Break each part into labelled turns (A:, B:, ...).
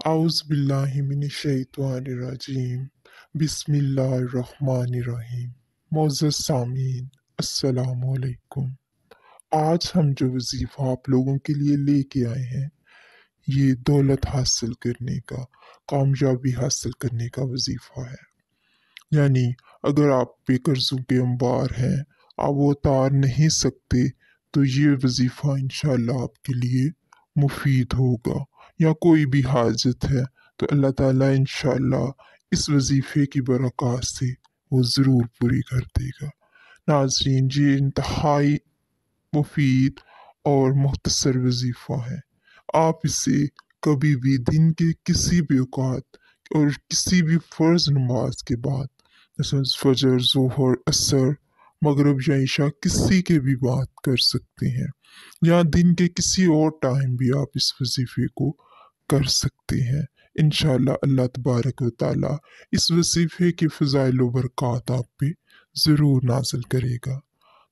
A: औज़ुबिल्लाहि मिनश्शैतानिर्रजीम बिस्मिल्लाहिर्रहमानिर्रहीम। मोअज़्ज़ज़ सामीन, अस्सलामु अलैकुम। आज हम जो वजीफ़ा आप लोगों के लिए लेके आए हैं, ये दौलत हासिल करने का, कामयाबी हासिल करने का वजीफ़ा है। यानी अगर आप बेकर्ज़ों के अंबार हैं, आप वो उतार नहीं सकते, तो ये वजीफ़ा इंशाअल्लाह आपके लिए मुफीद होगा। या कोई भी हाजत है तो अल्लाह ताला इंशाअल्लाह इस वजीफ़े की बरक़ात से वो ज़रूर पूरी कर देगा। नाज़रीन, ये इंतहाई मुफीद और मुख्तसर वजीफ़ा है। आप इसे कभी भी दिन के किसी भी औकात और किसी भी फ़र्ज नमाज के बाद, जैसे फजर, ज़ोहर, असर, मगरिब या इशा, किसी के भी बात कर सकते हैं, या दिन के किसी और टाइम भी आप इस वजीफ़े को कर सकते हैं। इंशाअल्लाह अल्लाह तबारक व तआला इस वजीफ़े के फ़ज़ाइल व बरक़ात आप पे ज़रूर नाज़िल करेगा।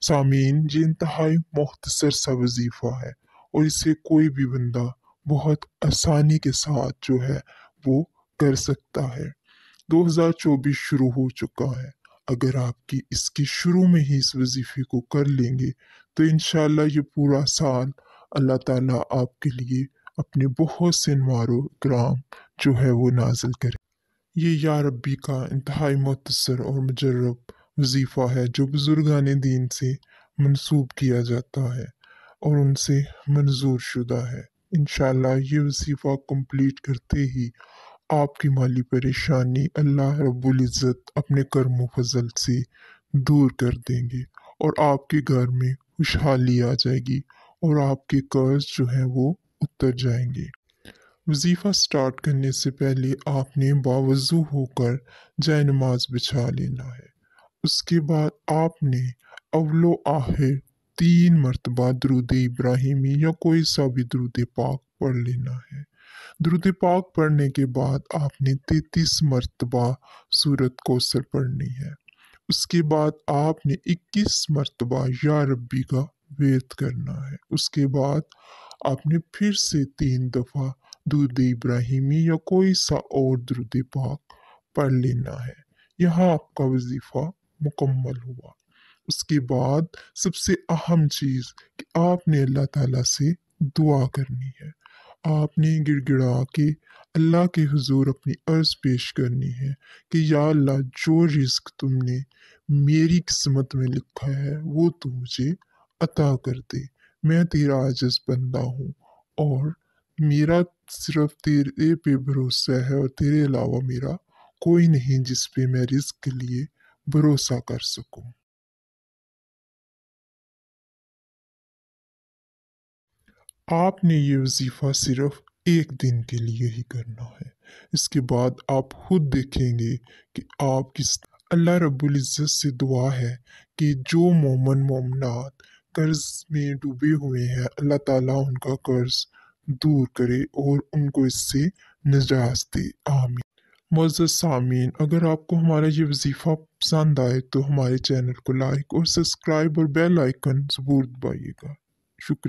A: सामीन, ये इंतहाई मुख्तसर सा वजीफ़ा है और इसे कोई भी बंदा बहुत आसानी के साथ जो है वो कर सकता है। 2024 शुरू हो चुका है। अगर आपकी इसके शुरू में ही इस वजीफ़े को कर लेंगे तो इंशाअल्लाह ये पूरा साल अल्लाह ताला आपके लिए अपने बहुत से नवारो इकराम जो है वो नाज़िल करे। ये या रब्बी का इंतहाई मुख्तसर और मुजर्रब वजीफ़ा है जो बुजुर्गान दीन से मंसूब किया जाता है और उनसे मंजूर शुदा है। इंशाअल्लाह ये वजीफ़ा कंप्लीट करते ही आपकी माली परेशानी अल्लाह रब्बुल इज़्ज़त अपने करम फजल से दूर कर देंगे और आपके घर में खुशहाली आ जाएगी और आपके कर्ज जो है वो उतर जाएंगे। वजीफ़ा स्टार्ट करने से पहले आपने बावज़ू होकर जाए नमाज बिछा लेना है। उसके बाद आपने अव्वलो आखिर 3 मरतबा दुरूद इब्राहिमी या कोई सा भी दुरूद पाक पढ़ लेना है। दुरूद पाक पढ़ने के बाद आपने 33 मरतबा सूरत कौसर पढ़नी है। उसके बाद आपने 21 मरतबा या रब्बी का वेद करना है। उसके बाद आपने फिर से 3 दफ़ा दुरूद इब्राहिमी या कोई सा और दुरूद पाक पढ़ लेना है। यहाँ आपका वजीफ़ा मुकम्मल हुआ। उसके बाद सबसे अहम चीज़ कि आपने अल्लाह ताला से दुआ करनी है। आपने गिड़गिड़ा के अल्लाह के हुजूर अपनी अर्ज़ पेश करनी है कि या अल्लाह, जो रिज़्क तुमने मेरी किस्मत में लिखा है वो तू मुझे अता कर दे। मैं तेरा आजिज़ बंदा हूँ और मेरा सिर्फ तेरे पे भरोसा है और तेरे अलावा मेरा कोई नहीं जिस पे मैं रिज़्क के लिए भरोसा कर सकूँ। आपने ये वजीफ़ा सिर्फ एक दिन के लिए ही करना है। इसके बाद आप खुद देखेंगे कि आप किस अल्लाह रब्बुल इज़्ज़त से दुआ है कि जो मोमन मोमनात कर्ज में डूबे हुए हैं, अल्लाह ताला उनका कर्ज दूर करे और उनको इससे निजात दे। आमीन। मुअज़्ज़ज़ सामीन, अगर आपको हमारा ये वजीफ़ा पसंद आए तो हमारे चैनल को लाइक और सब्सक्राइब और बेल आइकन ज़रूर दबाइएगा। शुक्रिया।